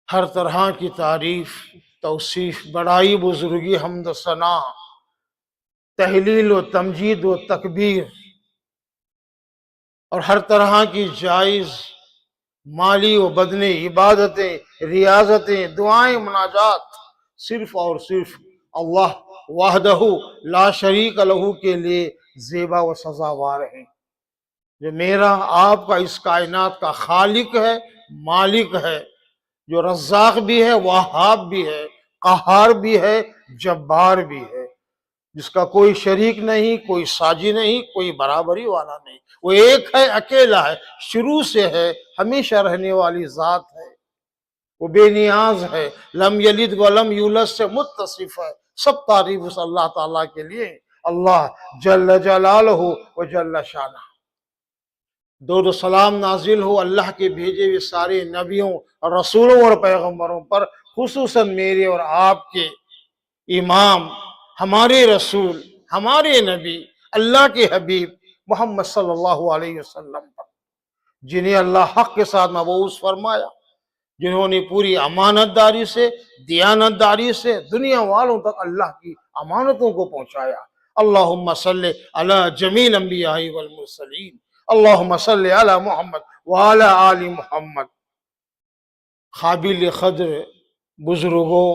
ہر طرح کی تعریف، توصیف، بڑائی، بزرگی، حمد و ثنا، تحلیل و تمجید و تکبیر اور ہر طرح کی جائز مالی و بدنی عبادتیں، ریاضتیں، دعائیں، مناجات صرف اور صرف اللہ وحدہ لا شریک لہ کے لیے زیبا و سزاوار ہیں، جو میرا آپ کا اس کائنات کا خالق ہے، مالک ہے، جو رزاق بھی ہے، وہاب بھی ہے، قہار بھی ہے، جبار بھی ہے، جس کا کوئی شریک نہیں، کوئی ساجی نہیں، کوئی برابری والا نہیں، وہ ایک ہے، اکیلا ہے، شروع سے ہے، ہمیشہ رہنے والی ذات ہے، وہ بے نیاز ہے، لم یلد ولم یولد سے متصف ہے، سب تعریف اس اللہ تعالیٰ کے لیے۔ اللہ جل جلالہ و جل شانہ۔ درود و سلام نازل ہو اللہ کے بھیجے ہوئے سارے نبیوں، رسولوں اور پیغمبروں پر، خصوصاً میرے اور آپ کے امام، ہمارے رسول، ہمارے نبی، اللہ کے حبیب محمد صلی اللہ علیہ وسلم پر، جنہیں اللہ حق کے ساتھ مبعوث فرمایا، جنہوں نے پوری امانت داری سے، دیانت داری سے دنیا والوں تک اللہ کی امانتوں کو پہنچایا۔ اللہم صلی علی جمیع الانبیاء والمرسلین، اللہم صلی علی محمد وعلی آل محمد۔ قابل قدر بزرگوں،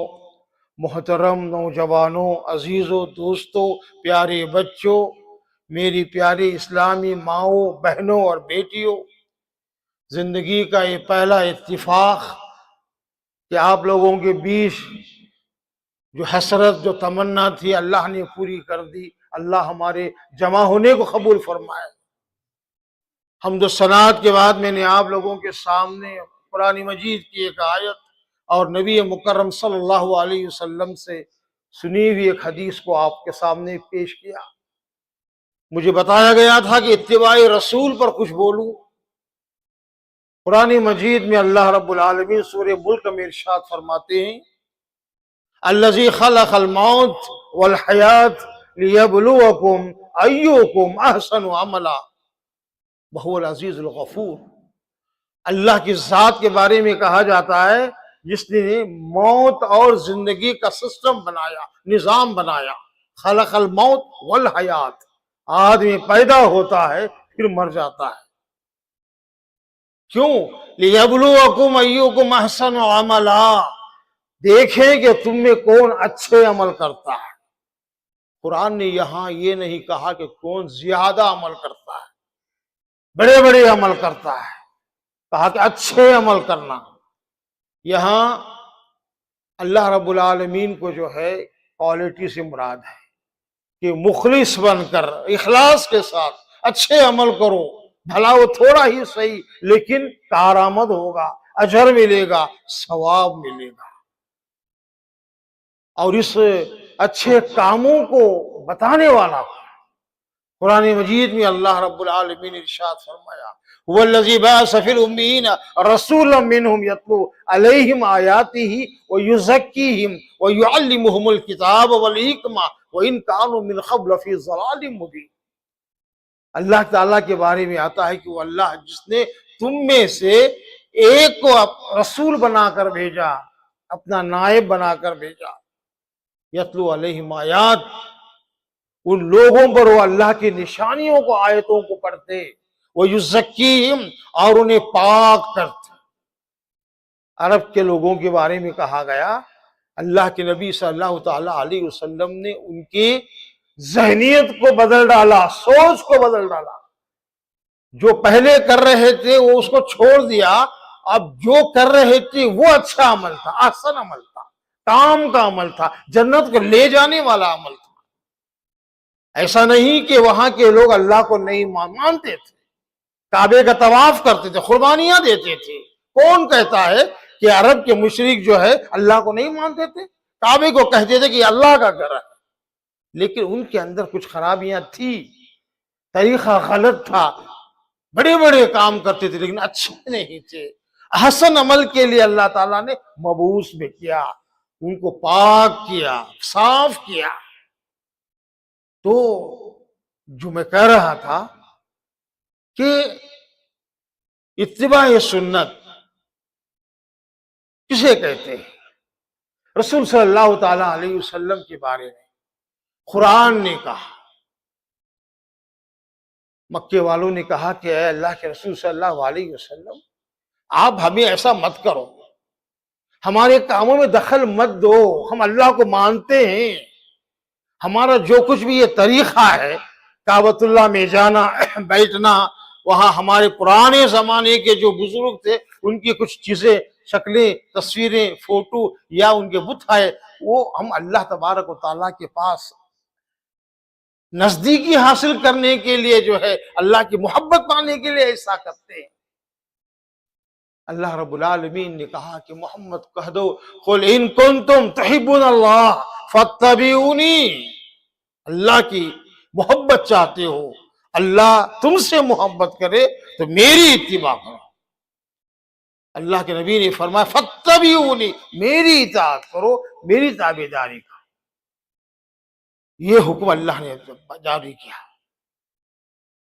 محترم نوجوانوں، عزیزوں، دوستوں، پیارے بچوں، میری پیاری اسلامی ماؤں، بہنوں اور بیٹیوں، زندگی کا یہ پہلا اتفاق کہ آپ لوگوں کے بیچ جو حسرت، جو تمنا تھی، اللہ نے پوری کر دی۔ اللہ ہمارے جمع ہونے کو قبول فرمائے۔ حمد و ثناء کے بعد میں نے آپ لوگوں کے سامنے قرآن مجید کی ایک آیت اور نبی مکرم صلی اللہ علیہ وسلم سے سنی ہوئی ایک حدیث کو آپ کے سامنے پیش کیا۔ مجھے بتایا گیا تھا کہ اتباع رسول پر کچھ بولوں۔ قرآن مجید میں اللہ رب العالمین سورہ ملک میں ارشاد فرماتے ہیں، الذی خلق الموت والحیات لیبلوکم ایکم احسن عملا وہو العزیز الغفور۔ اللہ کی ذات کے بارے میں کہا جاتا ہے جس نے موت اور زندگی کا سسٹم بنایا، نظام بنایا۔ خلق الموت والحیات، آدمی پیدا ہوتا ہے پھر مر جاتا ہے، کیوں؟ لیبلوکم ایکم احسن عملا، دیکھیں کہ تم میں کون اچھے عمل کرتا ہے۔ قرآن نے یہاں یہ نہیں کہا کہ کون زیادہ عمل کرتا ہے، بڑے بڑے عمل کرتا ہے، کہا کہ اچھے عمل کرنا۔ یہاں اللہ رب العالمین کو جو ہے کوالٹی سے مراد ہے کہ مخلص بن کر اخلاص کے ساتھ اچھے عمل کرو، بھلا وہ تھوڑا ہی صحیح لیکن کارآمد ہوگا، اجر ملے گا، ثواب ملے گا۔ اور اس اچھے کاموں کو بتانے والا قرآن مجید میں اللہ رب العالمین ارشاد فرمایا، هو الذی بعث فی الامیین رسولا منہم یتلو علیہم آیاتہ ویزکیہم ویعلمہم الکتاب والحکمہ وان کانوا من قبل فی ضلال مبین۔ اللہ تعالیٰ کے بارے میں آتا ہے کہ وہ اللہ جس نے تم میں سے ایک کو رسول بنا کر بھیجا، اپنا نائب بنا کر بھیجا، یتلو علیہم آیات، ان لوگوں پر وہ اللہ کی نشانیوں کو، آیتوں کو پڑھتے، ویزکیہم، اور انہیں پاک کرتے۔ عرب کے لوگوں کے بارے میں کہا گیا، اللہ کے نبی صلی اللہ تعالیٰ علیہ وسلم نے ان کی ذہنیت کو بدل ڈالا، سوچ کو بدل ڈالا۔ جو پہلے کر رہے تھے وہ اس کو چھوڑ دیا، اب جو کر رہے تھے وہ اچھا عمل تھا، احسن عمل تھا، کام کا عمل تھا، جنت کو لے جانے والا عمل تھا۔ ایسا نہیں کہ وہاں کے لوگ اللہ کو نہیں مانتے تھے، کعبے کا طواف کرتے تھے، قربانیاں دیتے تھے۔ کون کہتا ہے کہ عرب کے مشرک جو ہے اللہ کو نہیں مانتے تھے؟ کعبے کو کہتے تھے کہ اللہ کا گھر ہے، لیکن ان کے اندر کچھ خرابیاں تھی، طریقہ غلط تھا، بڑے بڑے کام کرتے تھے لیکن اچھے نہیں تھے۔ احسن عمل کے لیے اللہ تعالیٰ نے مبعوث بھی کیا، ان کو پاک کیا، صاف کیا۔ تو جو میں کہہ رہا تھا کہ اتباع سنت، کسے کہتے ہیں؟ رسول صلی اللہ تعالی علیہ وسلم کے بارے میں قرآن نے کہا، مکے والوں نے کہا کہ اے اللہ کے رسول صلی اللہ علیہ وسلم، آپ ہمیں ایسا مت کرو، ہمارے کاموں میں دخل مت دو، ہم اللہ کو مانتے ہیں، ہمارا جو کچھ بھی یہ طریقہ ہے کعبۃ اللہ میں جانا، بیٹھنا، وہاں ہمارے پرانے زمانے کے جو بزرگ تھے ان کی کچھ چیزیں، شکلیں، تصویریں، فوٹو یا ان کے بت ہے، وہ ہم اللہ تبارک و تعالیٰ کے پاس نزدیکی حاصل کرنے کے لیے جو ہے، اللہ کی محبت پانے کے لیے ایسا کرتے ہیں۔ اللہ رب العالمین نے کہا کہ محمد کہہ دو، قل ان کنتم تحبون اللہ فاتبعونی، اللہ کی محبت چاہتے ہو، اللہ تم سے محبت کرے تو میری اتباع کرو۔ اللہ کے نبی نے فرمایا فاتبعونی، میری اطاعت کرو، میری تابعداری کرو۔ یہ حکم اللہ نے جاری کیا،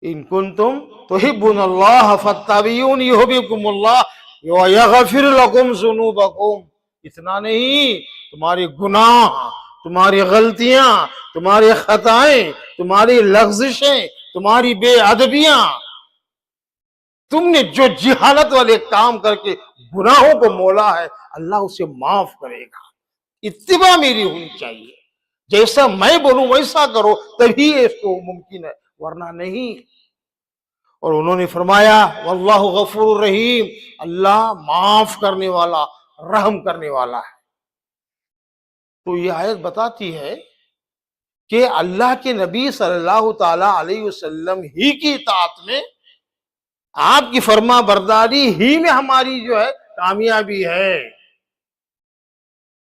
ان کنتم تحبون اللہ فاتبعونی یحببکم اللہ ویغفر لکم ذنوبکم۔ اتنا نہیں، تمہارے گناہ، تمہاری غلطیاں، تمہاری خطائیں، تمہاری لغزشیں، تمہاری بے ادبیاں، تم نے جو جہالت والے کام کر کے گناہوں کو مولا ہے، اللہ اسے معاف کرے گا۔ اتباع میری ہونی چاہیے، جیسا میں بولوں ویسا کرو، تبھی اس کو ممکن ہے، ورنہ نہیں۔ اور انہوں نے فرمایا واللہ غفور رحیم، اللہ معاف کرنے والا، رحم کرنے والا ہے۔ تو یہ آیت بتاتی ہے کہ اللہ کے نبی صلی اللہ تعالی علیہ وسلم ہی کی اطاعت میں، آپ کی فرما برداری ہی میں ہماری جو ہے کامیابی ہے۔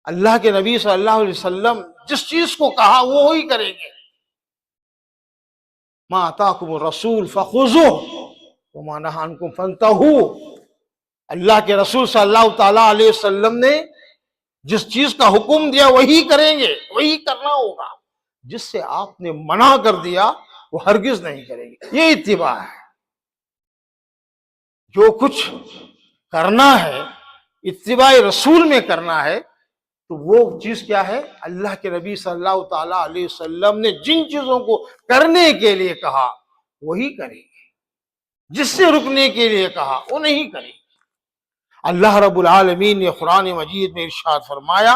اللہ کے نبی صلی اللہ علیہ وسلم جس چیز کو کہا وہ وہی کریں گے۔ ما آتاکم الرسول فخذوہ وما نہی عنکم فانتہوا۔ اللہ کے رسول صلی اللہ تعالی علیہ وسلم نے جس چیز کا حکم دیا وہی کریں گے، وہی کرنا ہوگا۔ جس سے آپ نے منع کر دیا وہ ہرگز نہیں کریں گے۔ یہ اتباع ہے۔ جو کچھ کرنا ہے اتباع رسول میں کرنا ہے، تو وہ چیز کیا ہے؟ اللہ کے نبی صلی اللہ تعالی علیہ وسلم نے جن چیزوں کو کرنے کے لیے کہا وہی کریں گے، جس سے رکنے کے لیے کہا وہ نہیں کریں گے۔ اللہ رب العالمین نے قرآن مجید میں ارشاد فرمایا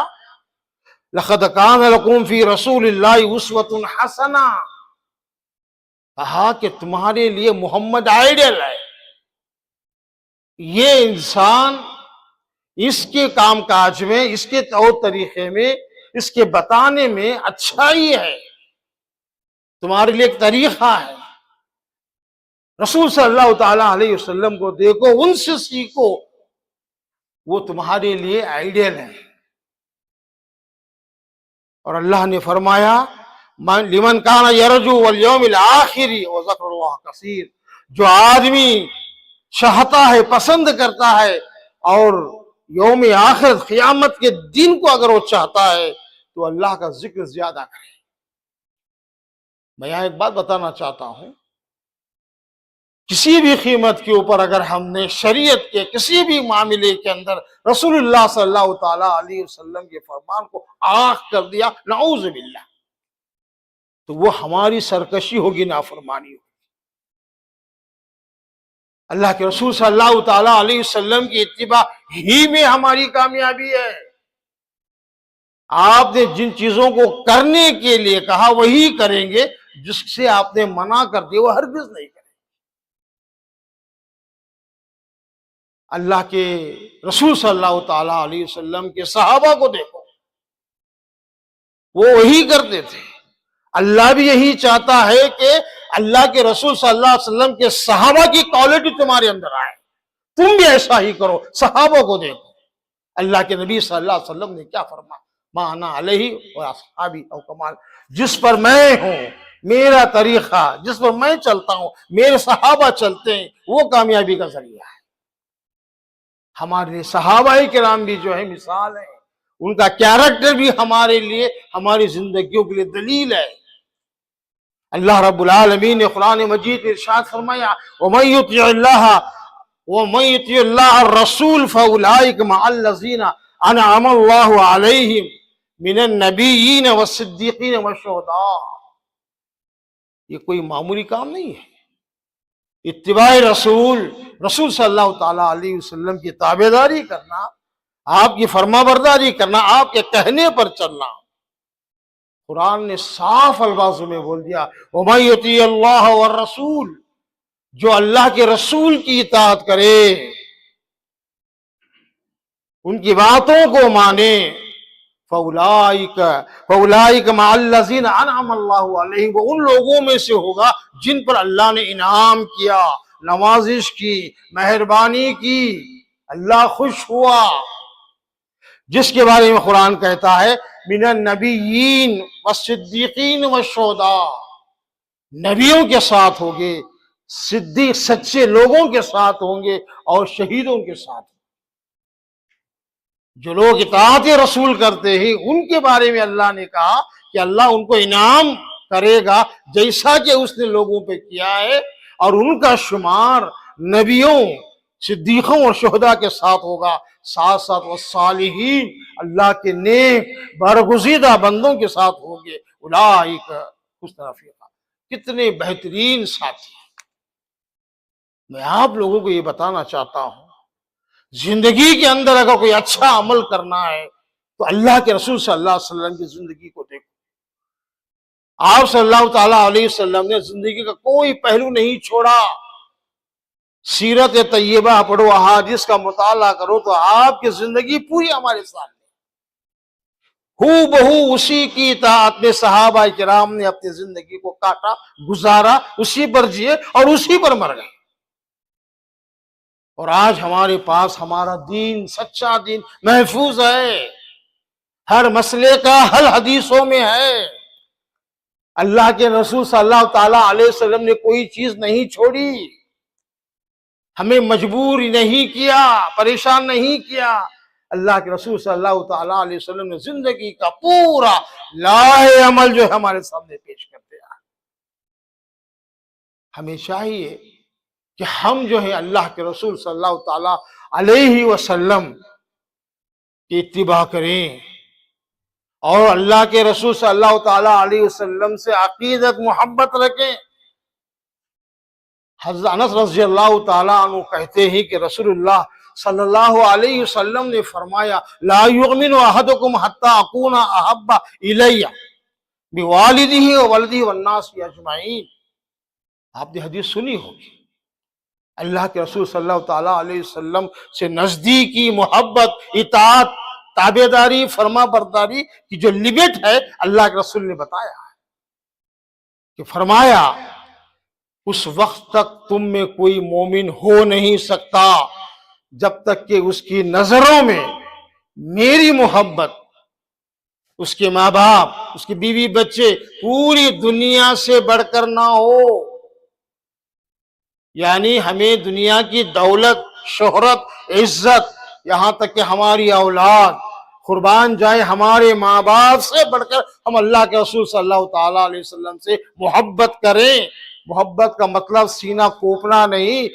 لَقَدْ كَانَ لَكُمْ فِي رَسُولِ اللَّهِ أُسْوَةٌ حَسَنَةٌ، کہا کہ تمہارے لیے محمد آئیڈل ہے۔ یہ انسان اس کے کام کاج میں، اس کے طور طریقے میں، اس کے بتانے میں اچھائی ہے، تمہارے لیے ایک طریقہ ہے۔ رسول صلی اللہ تعالی علیہ وسلم کو دیکھو، ان سے سیکھو، وہ تمہارے لیے آئیڈیل ہے۔ اور اللہ نے فرمایا لمن کان یرجو والیوم الآخر وذکر اللہ کثیر، جو آدمی چاہتا ہے، پسند کرتا ہے اور یوم آخر قیامت کے دن کو اگر وہ چاہتا ہے تو اللہ کا ذکر زیادہ کرے۔ میں یہاں ایک بات بتانا چاہتا ہوں، کسی بھی قیمت کے اوپر اگر ہم نے شریعت کے کسی بھی معاملے کے اندر رسول اللہ صلی اللہ تعالی علیہ وسلم کے فرمان کو آنکھ کر دیا، نعوذ باللہ، تو وہ ہماری سرکشی ہوگی، نافرمانی ہوگی۔ اللہ کے رسول صلی اللہ تعالی علیہ وسلم کی اتباع ہی میں ہماری کامیابی ہے۔ آپ نے جن چیزوں کو کرنے کے لیے کہا وہی کریں گے، جس سے آپ نے منع کر دیا وہ ہرگز نہیں کریں۔ اللہ کے رسول صلی اللہ تعالی علیہ وسلم کے صحابہ کو دیکھو، وہ وہی کرتے تھے۔ اللہ بھی یہی چاہتا ہے کہ اللہ کے رسول صلی اللہ علیہ وسلم کے صحابہ کی کوالٹی تمہارے اندر آئے، تم بھی ایسا ہی کرو۔ صحابہ کو دیکھو، اللہ کے نبی صلی اللہ علیہ وسلم نے کیا فرمایا، ما انا علیہ و اصحابی او کمال، جس پر میں ہوں، میرا طریقہ جس پر میں چلتا ہوں، میرے صحابہ چلتے ہیں، وہ کامیابی کا ذریعہ ہے۔ ہمارے صحابہ کرام بھی جو ہے مثال ہے، ان کا کیریکٹر بھی ہمارے لیے، ہماری زندگیوں کے لیے دلیل ہے۔ اللہ رب العالمین نے قرآن مجید میں ارشاد فرمایا وَمَن يُطِعِ اللَّهَ الرَّسُولَ فَأُولَٰئِكَ مَعَ الَّذِينَ انعم اللہ علیہم من النبیین والصدیقین والشہداء. یہ کوئی معمولی کام نہیں ہے. اتباع رسول صلی اللہ تعالی علیہ وسلم کی تابعداری کرنا، آپ کی فرما برداری کرنا، آپ کے کہنے پر چلنا. قرآن نے صاف الفاظ میں بول دیا وَمَن يُطِیعِ اللَّهَ وَالرَّسُولَ، جو اللہ کے رسول کی اطاعت کرے، ان کی باتوں کو مانے، فَأُولَٰئِكَ مَعَ الَّذِينَ أَنْعَمَ اللَّهُ عَلَيْهِمْ، وہ ان لوگوں میں سے ہوگا جن پر اللہ نے انعام کیا، نوازش کی، مہربانی کی، اللہ خوش ہوا. جس کے بارے میں قرآن کہتا ہے من النبیین والصدیقین والشہداء، نبیوں کے ساتھ ہوں گے، صدیق سچے لوگوں کے ساتھ ہوں گے، اور شہیدوں کے ساتھ. جو لوگ اطاعت رسول کرتے ہیں ان کے بارے میں اللہ نے کہا کہ اللہ ان کو انعام کرے گا جیسا کہ اس نے لوگوں پہ کیا ہے، اور ان کا شمار نبیوں، صدیقوں اور شہداء کے ساتھ ہوگا، ساتھ ساتھ والصالحین، اللہ کے نیک برگزیدہ بندوں کے ساتھ ہوں گے. اولئک حسن رفیقا، کتنے بہترین ساتھی. میں آپ لوگوں کو یہ بتانا چاہتا ہوں، زندگی کے اندر اگر کوئی اچھا عمل کرنا ہے تو اللہ کے رسول صلی اللہ علیہ وسلم کی زندگی کو دیکھو. آپ صلی اللہ تعالیٰ علیہ وسلم نے زندگی کا کوئی پہلو نہیں چھوڑا. سیرت طیبہ پڑھو، احادیث کا مطالعہ کرو تو آپ کی زندگی پوری ہمارے سامنے ہو بہو اسی کی اطاعت میں صحابہ کرام نے اپنی زندگی کو کاٹا، گزارا، اسی پر جیے اور اسی پر مر گئے. اور آج ہمارے پاس ہمارا دین، سچا دین محفوظ ہے، ہر مسئلے کا حل حدیثوں میں ہے. اللہ کے رسول صلی اللہ تعالیٰ علیہ وسلم نے کوئی چیز نہیں چھوڑی، ہمیں مجبور نہیں کیا، پریشان نہیں کیا. اللہ کے رسول صلی اللہ تعالیٰ علیہ وسلم نے زندگی کا پورا لاہ عمل جو ہے ہمارے سامنے پیش کر دیا. ہمیں چاہیے کہ ہم جو ہے اللہ کے رسول صلی اللہ تعالیٰ علیہ وسلم کی اتباع کریں، اور اللہ کے رسول صلی اللہ تعالیٰ علیہ وسلم سے عقیدت محبت رکھیں. حضرت انس رضی اللہ تعالیٰ عنہ کہتے ہیں کہ رسول اللہ صلی اللہ علیہ وسلم نے فرمایا لا یؤمن احدکم حتی اکون احب الی بوالدہ وولدہ والناس اجمعین. آپ نے حدیث سنی ہوگی. اللہ کے رسول صلی اللہ تعالیٰ علیہ وسلم سے نزدیکی، محبت، اطاعت، تابعداری، فرما برداری کی جو لمٹ ہے اللہ کے رسول نے بتایا ہے کہ فرمایا اس وقت تک تم میں کوئی مومن ہو نہیں سکتا جب تک کہ اس کی نظروں میں میری محبت، اس کے ماں باپ، اس کی بیوی بچے پوری دنیا سے بڑھ کر نہ ہو. یعنی ہمیں دنیا کی دولت، شہرت، عزت، یہاں تک کہ ہماری اولاد قربان جائے، ہمارے ماں باپ سے بڑھ کر ہم اللہ کے رسول صلی اللہ تعالیٰ علیہ وسلم سے محبت کریں. محبت کا مطلب سینہ کوپنا نہیں،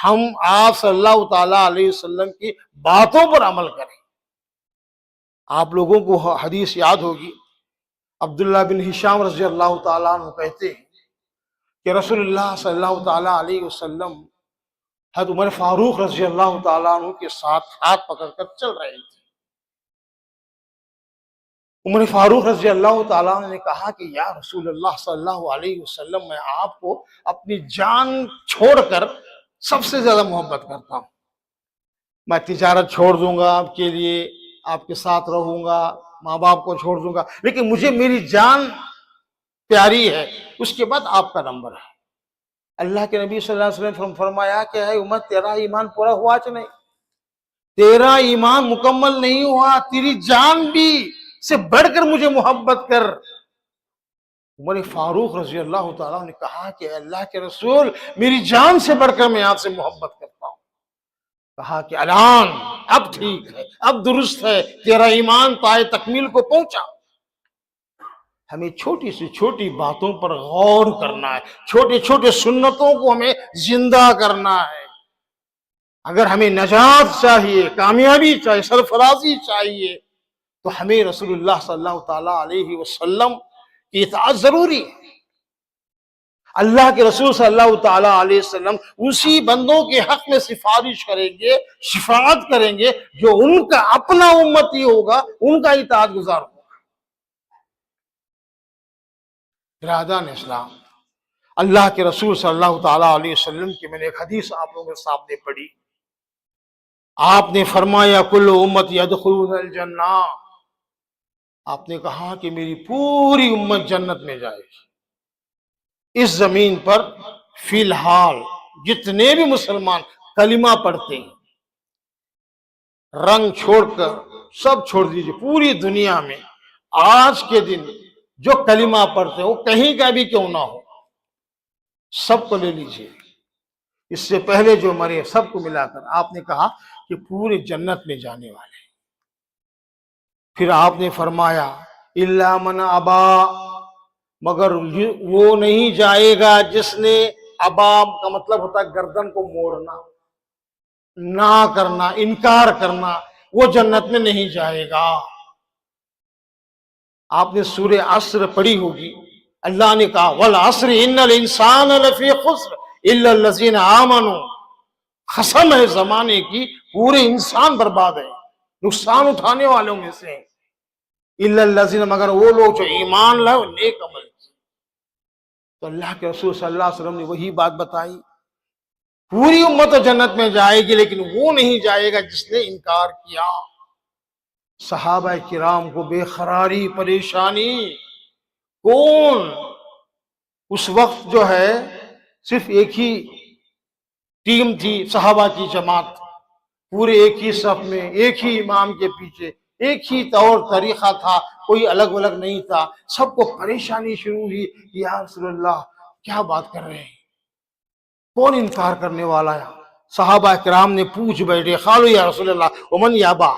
ہم آپ صلی اللہ تعالیٰ علیہ وسلم کی باتوں پر عمل کریں. آپ لوگوں کو حدیث یاد ہوگی، عبداللہ بن ہشام رضی اللہ تعالیٰ عنہ کہتے ہیں کہ رسول اللہ صلی اللہ تعالیٰ علیہ وسلم حضرت عمر فاروق رضی اللہ تعالیٰ عنہ کے ساتھ ہاتھ پکڑ کر چل رہے تھے. عمر فاروق رضی اللہ تعالیٰ عنہ نے کہا کہ یا رسول اللہ صلی اللہ علیہ وسلم، میں آپ کو اپنی جان چھوڑ کر سب سے زیادہ محبت کرتا ہوں. میں تجارت چھوڑ دوں گا آپ کے لیے، آپ کے ساتھ رہوں گا، ماں باپ کو چھوڑ دوں گا، لیکن مجھے میری جان پیاری ہے، اس کے بعد آپ کا نمبر ہے. اللہ کے نبی صلی اللہ علیہ وسلم فرمایا کہ اے امت، تیرا ایمان پورا ہوا کہ نہیں؟ تیرا ایمان مکمل نہیں ہوا، تیری جان بھی سے بڑھ کر مجھے محبت کر. عمر فاروق رضی اللہ تعالیٰ نے کہا کہ اللہ کے رسول، میری جان سے بڑھ کر میں آپ سے محبت کرتا ہوں. کہا کہ الان، اب ٹھیک ہے، اب درست ہے، تیرا ایمان پائے تکمیل کو پہنچا. ہمیں چھوٹی سے چھوٹی باتوں پر غور کرنا ہے، چھوٹے چھوٹے سنتوں کو ہمیں زندہ کرنا ہے. اگر ہمیں نجات چاہیے، کامیابی چاہیے، سرفرازی چاہیے، تو ہمیں رسول اللہ صلی اللہ تعالی علیہ وسلم کی اطاعت ضروری ہے۔ اللہ کے رسول صلی اللہ تعالی علیہ وسلم اسی بندوں کے حق میں سفارش کریں گے، شفاعت کریں گے جو ان کا اپنا امتی ہوگا، ان کا اطاعت گزار ہوگا۔ برادران اسلام، اللہ کے رسول صلی اللہ تعالی علیہ وسلم کی میں نے ایک حدیث آپ لوگوں کے سامنے پڑھی۔ آپ نے فرمایا کل امت یدخلون الجنہ، آپ نے کہا کہ میری پوری امت جنت میں جائے گی۔ اس زمین پر فی الحال جتنے بھی مسلمان کلمہ پڑھتے ہیں، رنگ چھوڑ کر سب چھوڑ دیجئے، پوری دنیا میں آج کے دن جو کلمہ پڑھتے ہیں وہ کہیں کا بھی کیوں نہ ہو، سب کو لے لیجئے، اس سے پہلے جو مرے سب کو ملا کر آپ نے کہا کہ پورے جنت میں جانے والے۔ پھر آپ نے فرمایا الا من ابا، مگر وہ نہیں جائے گا جس نے، ابا کا مطلب ہوتا ہے گردن کو موڑنا، نہ کرنا، انکار کرنا، وہ جنت میں نہیں جائے گا۔ آپ نے سورہ عصر پڑھی ہوگی، اللہ نے کہا والعصر ان الانسان لفی خسر الا الذین آمنوا، قسم ہے زمانے کی، پورے انسان برباد ہے، نقصان اٹھانے والوں میں سے الا الذین، مگر وہ لوگ جو ایمان لائے اور نیک عمل کیے۔ تو اللہ کے رسول صلی اللہ علیہ وسلم نے وہی بات بتائی، پوری امت جنت میں جائے گی لیکن وہ نہیں جائے گا جس نے انکار کیا۔ صحابہ کرام کو بے قراری، پریشانی، کون اس وقت جو ہے صرف ایک ہی ٹیم تھی، صحابہ کی جماعت، پورے ایک ہی صف میں، ایک ہی امام کے پیچھے، ایک ہی طور طریقہ تھا، کوئی الگ الگ نہیں تھا۔ سب کو پریشانی شروع ہوئی، یا رسول اللہ کیا بات کر رہے ہیں، کون انکار کرنے والا ہے؟ صحابہ کرام نے پوچھ بیٹھے، قالوا یا رسول اللہ ومن یابا،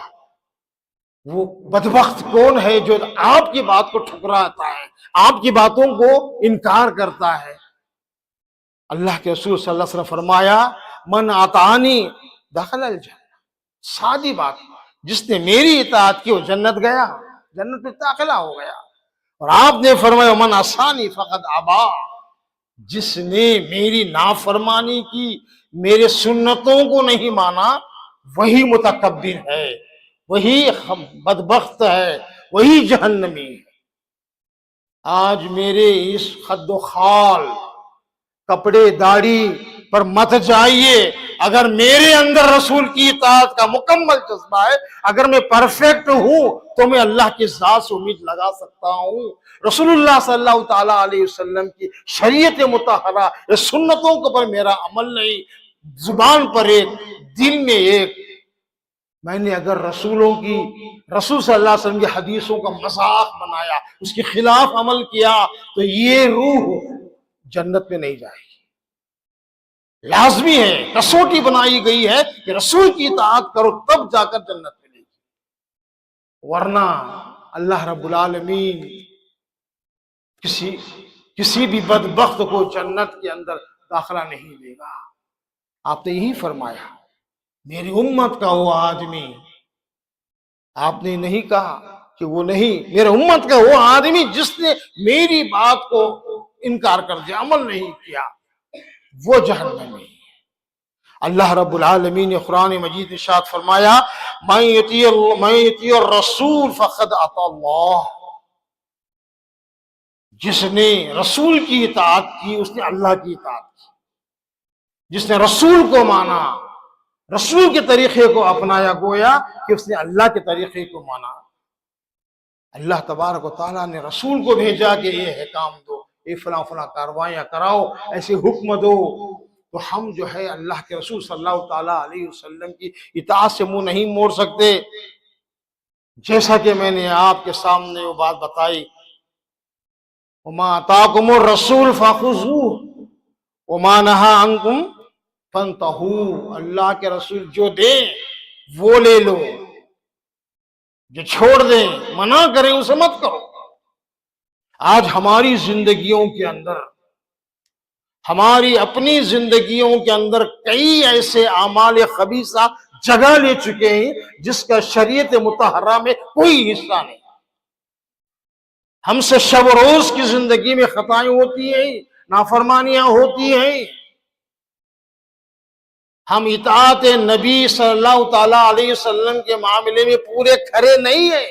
وہ بدبخت کون ہے جو آپ کی بات کو ٹھکراتا ہے، آپ کی باتوں کو انکار کرتا ہے؟ اللہ کے رسول صلی اللہ علیہ وسلم فرمایا من اطاعنی دخل الجنہ، سادی بات، جس نے میری اطاعت کی وہ جنت گیا، جنت میں داخلہ ہو گیا۔ اور آپ نے فرمایا من عصانی فقد ابا، جس نے میری نافرمانی کی، میرے سنتوں کو نہیں مانا، وہی متکبر ہے، وہی بدبخت ہے، وہی جہنمی ہے۔ آج میرے اس خد و خال، کپڑے داڑھی پر مت جائیے، اگر میرے اندر رسول کی اطاعت کا مکمل جذبہ ہے، اگر میں پرفیکٹ ہوں تو میں اللہ کی ذات سے امید لگا سکتا ہوں۔ رسول اللہ صلی اللہ تعالی علیہ وسلم کی شریعت مطہرہ، سنتوں کے پر میرا عمل نہیں، زبان پر ایک، دل میں ایک، میں نے اگر رسول صلی اللہ علیہ وسلم کی حدیثوں کا مذاق بنایا، اس کے خلاف عمل کیا، تو یہ روح جنت میں نہیں جائے گی۔ لازمی ہے، کسوٹی بنائی گئی ہے کہ رسول کی اطاعت کرو تب جا کر جنت ملے گی، ورنہ اللہ رب العالمین کسی بھی بدبخت کو جنت کے اندر داخلہ نہیں دے گا۔ آپ نے یہی فرمایا میری امت کا وہ آدمی، آپ نے نہیں کہا کہ وہ نہیں، میرے امت کا وہ آدمی جس نے میری بات کو انکار کر دیا، عمل نہیں کیا، وہ جہنمی ہے۔ اللہ رب العالمین نے قرآن مجید ارشاد فرمایا من یطیع الرسول فقد اطاع اللہ، جس نے رسول کی اطاعت کی اس نے اللہ کی اطاعت کی، جس نے رسول کو مانا، رسول کے طریقے کو اپنایا، گویا کہ اس نے اللہ کے طریقے کو مانا۔ اللہ تبارک و تعالیٰ نے رسول کو بھیجا کہ یہ احکام دو، یہ فلاں فلاں کاروائیاں کراؤ، ایسے حکم دو، تو ہم جو ہے اللہ کے رسول صلی اللہ تعالیٰ علیہ وسلم کی اطاعت سے منہ نہیں موڑ سکتے۔ جیسا کہ میں نے آپ کے سامنے وہ بات بتائی وَمَا آتَاكُمُ الرَّسُولُ فَخُذُوهُ وَمَا نَهَا عَنْكُمْ فَانْتَهُوا، اللہ کے رسول جو دیں وہ لے لو، جو چھوڑ دیں، منع کریں اسے مت کرو۔ آج ہماری زندگیوں کے اندر ہماری اپنی زندگیوں کے اندر کئی ایسے اعمال خبیثہ جگہ لے چکے ہیں جس کا شریعت مطہرہ میں کوئی حصہ نہیں. ہم سے شب و روز کی زندگی میں خطائیں ہوتی ہیں، نافرمانیاں ہوتی ہیں. ہم اطاعت نبی صلی اللہ تعالی علیہ وسلم کے معاملے میں پورے کھرے نہیں ہیں.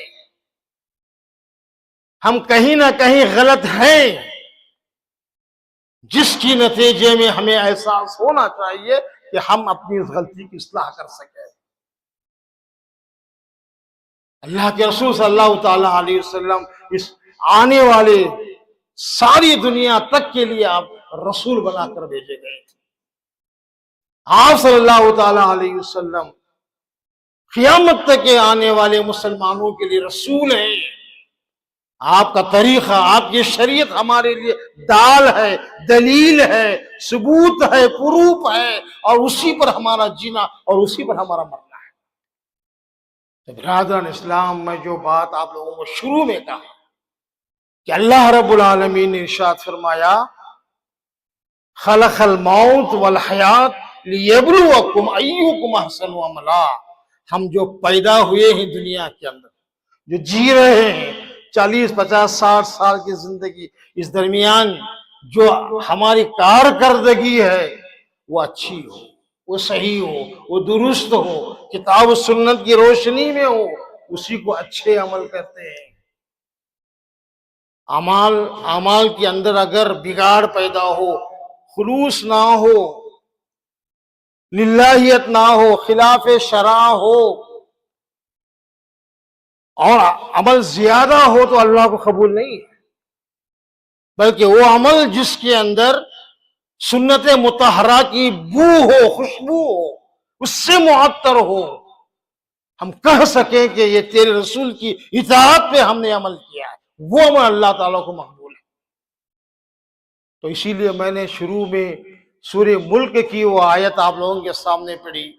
ہم کہیں نہ کہیں غلط ہیں، جس کی نتیجے میں ہمیں احساس ہونا چاہیے کہ ہم اپنی اس غلطی کی اصلاح کر سکیں. اللہ کے رسول صلی اللہ تعالی علیہ وسلم اس آنے والے ساری دنیا تک کے لیے آپ رسول بنا کر بھیجے گئے تھے. آپ صلی اللہ تعالی علیہ وسلم قیامت تک کے آنے والے مسلمانوں کے لیے رسول ہیں. آپ کا طریقہ، آپ کی شریعت ہمارے لیے ڈال ہے، دلیل ہے، ثبوت ہے، پروف ہے، اور اسی پر ہمارا جینا اور اسی پر ہمارا مرنا ہے. تو برادران اسلام، میں جو بات آپ لوگوں کو شروع میں کہا کہ اللہ رب العالمین نے ارشاد فرمایا خلق الموت والحیات لیبلوکم ایکم احسن عملا. ہم جو پیدا ہوئے ہیں دنیا کے اندر، جو جی رہے ہیں 40 50 60 سال کی زندگی، اس درمیان جو ہماری کارکردگی ہے وہ اچھی ہو، وہ صحیح ہو، وہ درست ہو، کتاب و سنت کی روشنی میں ہو، اسی کو اچھے عمل کرتے ہیں. اعمال کے اندر اگر بگاڑ پیدا ہو، خلوص نہ ہو، للہیت نہ ہو، خلاف شرع ہو، اور عمل زیادہ ہو تو اللہ کو قبول نہیں ہے. بلکہ وہ عمل جس کے اندر سنت مطہرہ کی بو ہو، خوشبو ہو، اس سے معطر ہو، ہم کہہ سکیں کہ یہ تیرے رسول کی اطاعت پہ ہم نے عمل کیا ہے، وہ عمل اللہ تعالیٰ کو مقبول ہے. تو اسی لیے میں نے شروع میں سورہ ملک کی وہ آیت آپ لوگوں کے سامنے پڑھی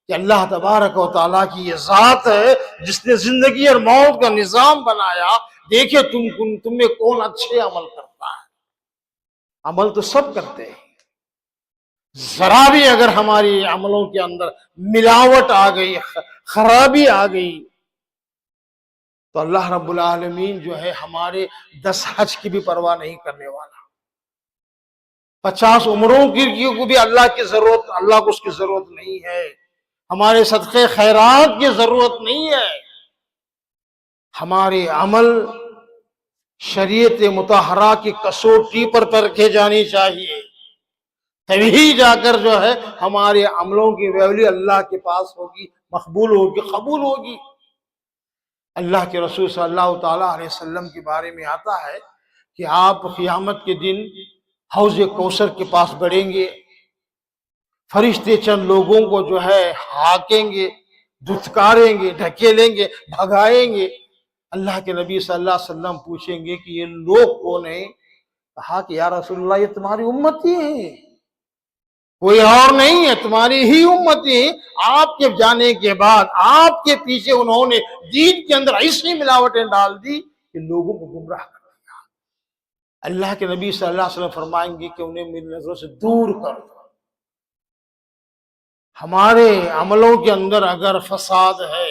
کہ اللہ تبارک و تعالیٰ کی یہ ذات ہے جس نے زندگی اور موت کا نظام بنایا. دیکھیں تم میں کون اچھے عمل کرتا ہے. عمل تو سب کرتے ہیں، ذرا بھی اگر ہماری عملوں کے اندر ملاوٹ آ گئی، خرابی آ گئی، تو اللہ رب العالمین جو ہے ہمارے 10 حج کی بھی پرواہ نہیں کرنے والا. 50 عمروں کی کو بھی اللہ کی ضرورت، اللہ کو اس کی ضرورت نہیں ہے. ہمارے صدقے خیرات کی ضرورت نہیں ہے. ہمارے عمل شریعت مطہرہ کی کسوٹی پر پرکھے جانی چاہیے، تبھی جا کر جو ہے ہمارے عملوں کی ویلیو اللہ کے پاس ہوگی، مقبول ہوگی، قبول ہوگی. اللہ کے رسول صلی اللہ تعالیٰ علیہ وسلم کے بارے میں آتا ہے کہ آپ قیامت کے دن حوض کوثر کے پاس بڑھیں گے، فرشتے چند لوگوں کو جو ہے ہانکیں گے، دھتکاریں گے، ڈھکیلیں گے، بھگائیں گے. اللہ کے نبی صلی اللہ علیہ وسلم پوچھیں گے کہ یہ لوگ کون ہیں؟ کہا کہ یا رسول اللہ یہ تمہاری امتی ہیں، کوئی اور نہیں ہے، تمہاری ہی امتی ہیں. آپ کے جانے کے بعد آپ کے پیچھے انہوں نے دین کے اندر ایسی ملاوٹیں ڈال دی کہ لوگوں کو گمراہ کر دیا. اللہ کے نبی صلی اللہ علیہ وسلم فرمائیں گے کہ انہیں میری نظروں سے دور کر دو. ہمارے عملوں کے اندر اگر فساد ہے،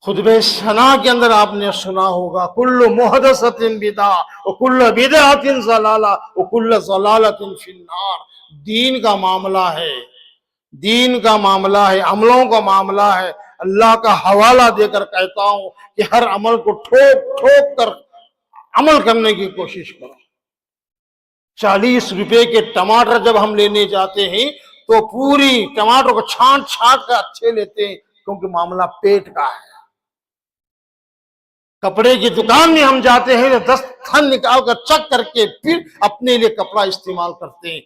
خطبہ ثنا کے اندر آپ نے سنا ہوگا کل محدثۃ بدعہ وکل بدعۃ ضلالہ وکل ضلالۃ فی النار. دین کا معاملہ ہے، دین کا معاملہ ہے، عملوں کا معاملہ ہے. اللہ کا حوالہ دے کر کہتا ہوں کہ ہر عمل کو ٹھوک ٹھوک کر عمل کرنے کی کوشش کرو. 40 روپے کے ٹماٹر جب ہم لینے جاتے ہیں تو پوری ٹماٹر کو چھانٹ چھانٹ کر اچھے لیتے ہیں، کیونکہ معاملہ پیٹ کا ہے. کپڑے کی دکان میں ہم جاتے ہیں تو 10 تھن نکال کر چک کر کے پھر اپنے لیے کپڑا استعمال کرتے ہیں.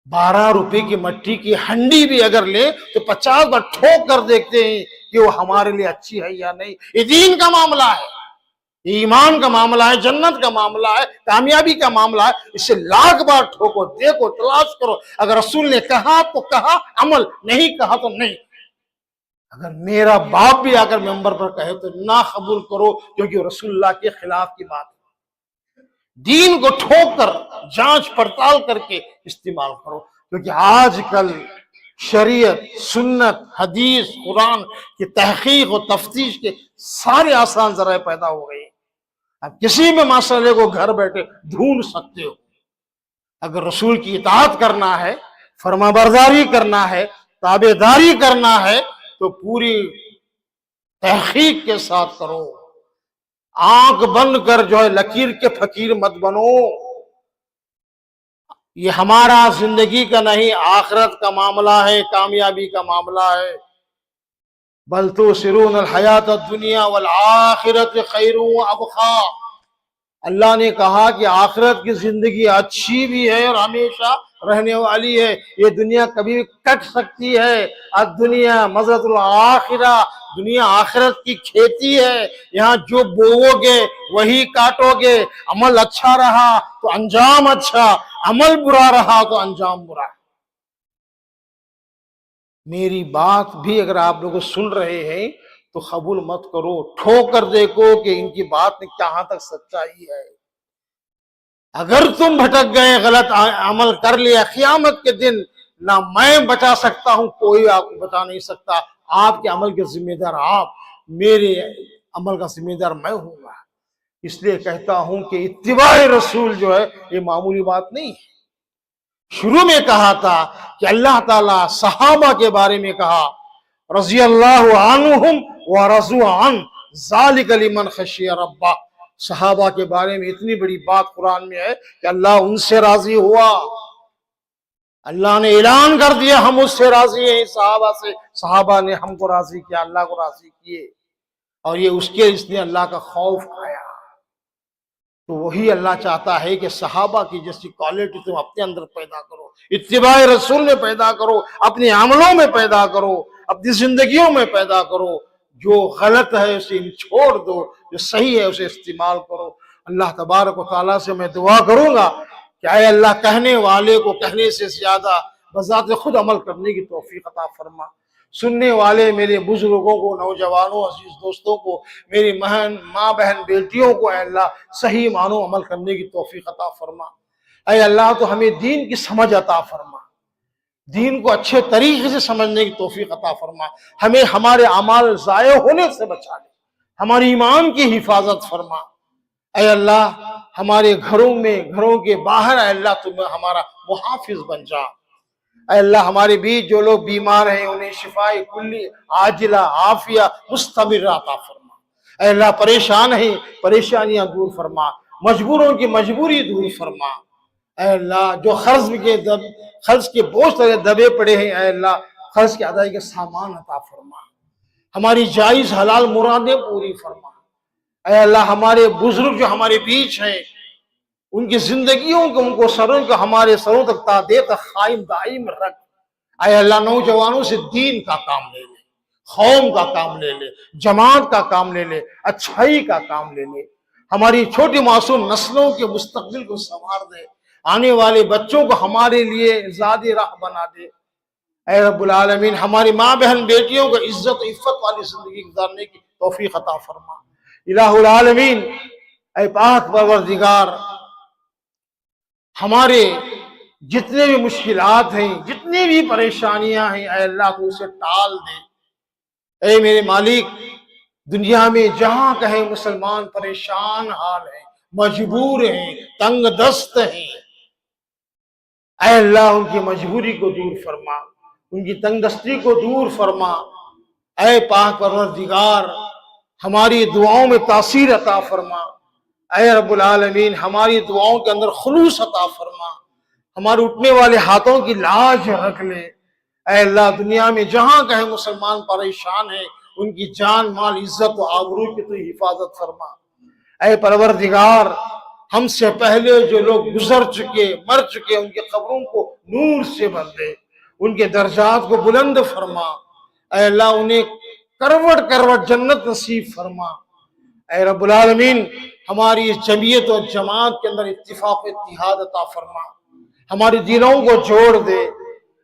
12 روپے کی مٹی کی ہنڈی بھی اگر لیں تو 50 بار ٹھوک کر دیکھتے ہیں کہ وہ ہمارے لیے اچھی ہے یا نہیں. یہ دین کا معاملہ ہے، ایمان کا معاملہ ہے، جنت کا معاملہ ہے، کامیابی کا معاملہ ہے. اسے لاکھ بار ٹھوکو، دیکھو، تلاش کرو. اگر رسول نے کہا تو کہا، عمل نہیں کہا تو نہیں. اگر میرا باپ بھی آ کر ممبر پر کہے تو نہ قبول کرو، کیونکہ رسول اللہ کے خلاف کی بات ہے. دین کو ٹھوک کر جانچ پڑتال کر کے استعمال کرو، کیونکہ آج کل شریعت، سنت، حدیث، قرآن کی تحقیق و تفتیش کے سارے آسان ذرائع پیدا ہو گئے. اب کسی بھی مسئلے کو گھر بیٹھے ڈھونڈ سکتے ہو. اگر رسول کی اطاعت کرنا ہے، فرما برداری کرنا ہے، تابع داری کرنا ہے تو پوری تحقیق کے ساتھ کرو. آنکھ بند کر جو ہے لکیر کے فقیر مت بنو. یہ ہمارا زندگی کا نہیں، آخرت کا معاملہ ہے، کامیابی کا معاملہ ہے. بل تؤثرون الحیات الدنیا والآخرت خیر وابقا. اللہ نے کہا کہ آخرت کی زندگی اچھی بھی ہے اور ہمیشہ رہنے والی ہے. یہ دنیا کبھی بھی کٹ سکتی ہے. الدنیا مزرعۃ الآخرہ، دنیا آخرت کی کھیتی ہے. یہاں جو بوؤ گے وہی کاٹو گے. عمل اچھا رہا تو انجام اچھا، عمل برا رہا تو انجام برا. میری بات بھی اگر آپ لوگ سن رہے ہیں تو قبول مت کرو، ٹھوک کر دیکھو کہ ان کی بات میں کہاں تک سچائی ہے. اگر تم بھٹک گئے، غلط عمل کر لیا، قیامت کے دن نہ میں بچا سکتا ہوں، کوئی آپ کو بچا نہیں سکتا. آپ کے عمل کے ذمہ دار آپ، میرے عمل کا ذمہ دار میں ہوں گا. اس لیے کہتا ہوں کہ اتباع رسول جو ہے یہ معمولی بات نہیں ہے. شروع میں کہا تھا کہ اللہ تعالیٰ صحابہ کے بارے میں کہا رضی اللہ عنہم ورضوا عنہ ذالک لمن خشی ربہ. صحابہ کے بارے میں اتنی بڑی بات قرآن میں ہے کہ اللہ ان سے راضی ہوا. اللہ نے اعلان کر دیا ہم اس سے راضی ہیں صحابہ سے، صحابہ نے ہم کو راضی کیا، اللہ کو راضی کیے. اور یہ اس نے اللہ کا خوف کھایا. تو وہی اللہ چاہتا ہے کہ صحابہ کی جیسی کوالٹی تم اپنے اندر پیدا کرو، اتباع رسول میں پیدا کرو، اپنے عملوں میں پیدا کرو، اپنی زندگیوں میں پیدا کرو. جو غلط ہے اسے چھوڑ دو، جو صحیح ہے اسے استعمال کرو. اللہ تبارک و تعالیٰ سے میں دعا کروں گا کہ اے اللہ کہنے والے کو کہنے سے زیادہ بذات خود عمل کرنے کی توفیق عطا فرما. سننے والے میرے بزرگوں کو، نوجوانوں، عزیز دوستوں کو، میری ماں بہن بیٹیوں کو اے اللہ صحیح معنوں عمل کرنے کی توفیق عطا فرما. اے اللہ تو ہمیں دین کی سمجھ عطا فرما، دین کو اچھے طریقے سے سمجھنے کی توفیق عطا فرما. ہمیں ہمارے اعمال ضائع ہونے سے بچا لے، ہماری ایمان کی حفاظت فرما. اے اللہ ہمارے گھروں میں، گھروں کے باہر اے اللہ تم ہمارا محافظ بن جا. اے اللہ ہمارے بیچ جو لوگ بیمار ہیں انہیں شفاء کلی عاجلہ عافیہ مستمر عطا فرما. اے اللہ پریشان ہیں پریشانیاں دور فرما، مجبوروں کی مجبوری دور فرما. اے اللہ جو قرض کے بوجھ تلے دبے پڑے ہیں اے اللہ قرض کی ادائیگی کا سامان عطا فرما. ہماری جائز حلال مرادیں پوری فرما. اے اللہ ہمارے بزرگ جو ہمارے بیچ ہیں ان کی زندگیوں کو، ان کو سروں کو ہمارے سروں تک تا تک قائم دائم رکھ. اے اللہ نوجوانوں سے دین کا کام لے لے، قوم کا کام لے لے، جماعت کا کام لے لے، اچھائی کا کام لے لے. ہماری چھوٹی معصوم نسلوں کے مستقبل کو سنوار دے، آنے والے بچوں کو ہمارے لیے زاد راہ بنا دے. اے رب العالمین ہماری ماں بہن بیٹیوں کو عزت و عفت والی زندگی گزارنے کی توفیق عطا فرما. الہ العالمین اے پاک پروردگار ہمارے جتنے بھی مشکلات ہیں، جتنی بھی پریشانیاں ہیں اے اللہ تو اسے ٹال دے. اے میرے مالک دنیا میں جہاں کہیں مسلمان پریشان حال ہیں، مجبور ہیں، تنگ دست ہیں، اے اللہ ان کی مجبوری کو دور فرما، ان کی تنگ دستی کو دور فرما. اے پاک پروردگار ہماری دعاؤں میں تاثیر عطا فرما. اے رب العالمین ہماری دعاؤں کے اندر خلوص عطا فرما. ہمارے اٹھنے والے ہاتھوں کی لاج رکھ لے. اے اللہ دنیا میں جہاں کہیں مسلمان پریشان ہیں ان کی جان مال عزت و آبرو کی تو حفاظت فرما. اے پروردگار ہم سے پہلے جو لوگ گزر چکے، مر چکے، ان کے قبروں کو نور سے بھر دے، ان کے درجات کو بلند فرما. اے اللہ انہیں کروٹ کروٹ جنت نصیب فرما. اے رب العالمین ہماری اس جمعیت و جماعت کے اندر اتفاق و اتحاد عطا فرما. ہمارے دلوں کو جوڑ دے،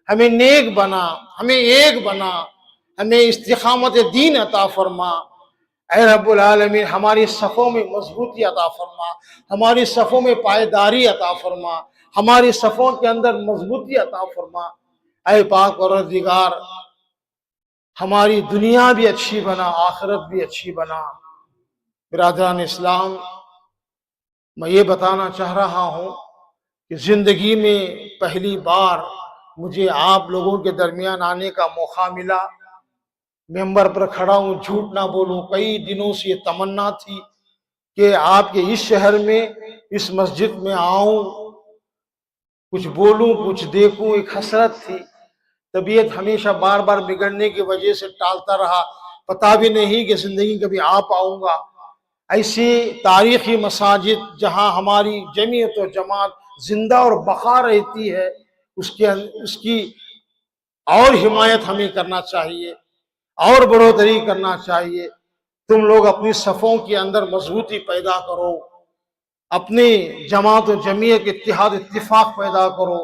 ہمیں نیک بنا، ہمیں ایک بنا، ہمیں استقامت دین عطا فرما. اے رب العالمین ہماری صفوں میں مضبوطی عطا فرما، ہماری صفوں میں پائیداری عطا فرما، ہماری صفوں کے اندر مضبوطی عطا فرما۔ اے پاک پروردگار ہماری دنیا بھی اچھی بنا، آخرت بھی اچھی بنا۔ برادران اسلام، میں یہ بتانا چاہ رہا ہوں کہ زندگی میں پہلی بار مجھے آپ لوگوں کے درمیان آنے کا موقع ملا، ممبر پر کھڑا ہوں، جھوٹ نہ بولوں، کئی دنوں سے یہ تمنا تھی کہ آپ کے اس شہر میں اس مسجد میں آؤں، کچھ بولوں کچھ دیکھوں، ایک حسرت تھی۔ طبیعت ہمیشہ بار بار بگڑنے کی وجہ سے ٹالتا رہا، پتہ بھی نہیں کہ زندگی کبھی آ پاؤں گا۔ ایسی تاریخی مساجد جہاں ہماری جمعیت و جماعت زندہ اور بقا رہتی ہے، اس کی اور حمایت ہمیں کرنا چاہیے، اور بڑھوتری کرنا چاہیے۔ تم لوگ اپنی صفوں کے اندر مضبوطی پیدا کرو، اپنی جماعت و جمعیت کے اتحاد اتفاق پیدا کرو،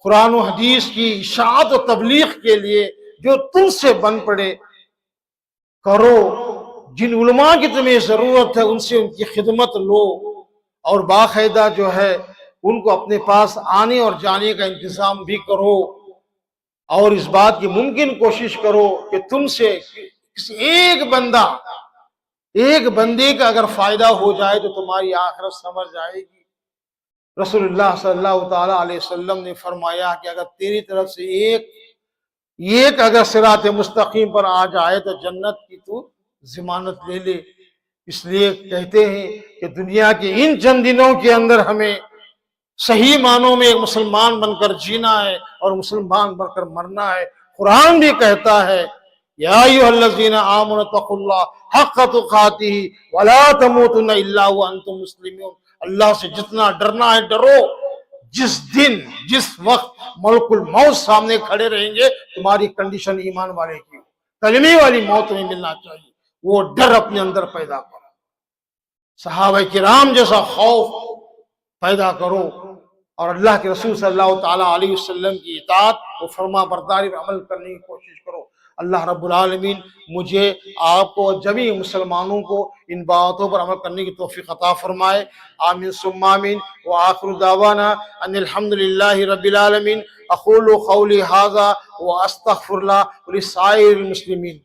قرآن و حدیث کی اشاعت و تبلیغ کے لیے جو تم سے بن پڑے کرو، جن علماء کی تمہیں ضرورت ہے ان سے ان کی خدمت لو، اور باقاعدہ جو ہے ان کو اپنے پاس آنے اور جانے کا انتظام بھی کرو، اور اس بات کی ممکن کوشش کرو کہ تم سے کسی ایک بندے کا اگر فائدہ ہو جائے تو تمہاری آخرت سمجھ جائے گی۔ رسول اللہ صلی اللہ تعالیٰ علیہ وسلم نے فرمایا کہ اگر تیری طرف سے ایک اگر صراط مستقیم پر آ جائے تو جنت کی تو ضمانت لے لے۔ اس لیے کہتے ہیں کہ دنیا کے ان چند دنوں کے اندر ہمیں صحیح معنوں میں ایک مسلمان بن کر جینا ہے اور مسلمان بن کر مرنا ہے۔ قرآن بھی کہتا ہے یا ایھا الذین آمنوا اتقوا اللہ حق تقاتہ ولا تموتن الا وانتم مسلمون۔ اللہ سے جتنا ڈرنا ہے ڈرو، جس وقت ملک الموت سامنے کھڑے رہیں گے تمہاری کنڈیشن ایمان والے کی، کلمے والی موت میں ملنا چاہیے، وہ ڈر اپنے اندر پیدا کرو، صحابہ کرام جیسا خوف پیدا کرو، اور اللہ کے رسول صلی اللہ تعالیٰ علیہ وسلم کی اطاعت و فرما برداری پر عمل کرنے کی کوشش کرو۔ اللہ رب العالمین مجھے آپ کو جميع مسلمانوں کو ان باتوں پر عمل کرنے کی توفیق عطا فرمائے۔ آمین ثم آمین۔ وآخر دعوانا ان الحمد للہ رب العالمین۔ اقول قولی ھذا واستغفر اللہ ولسائر المسلمین۔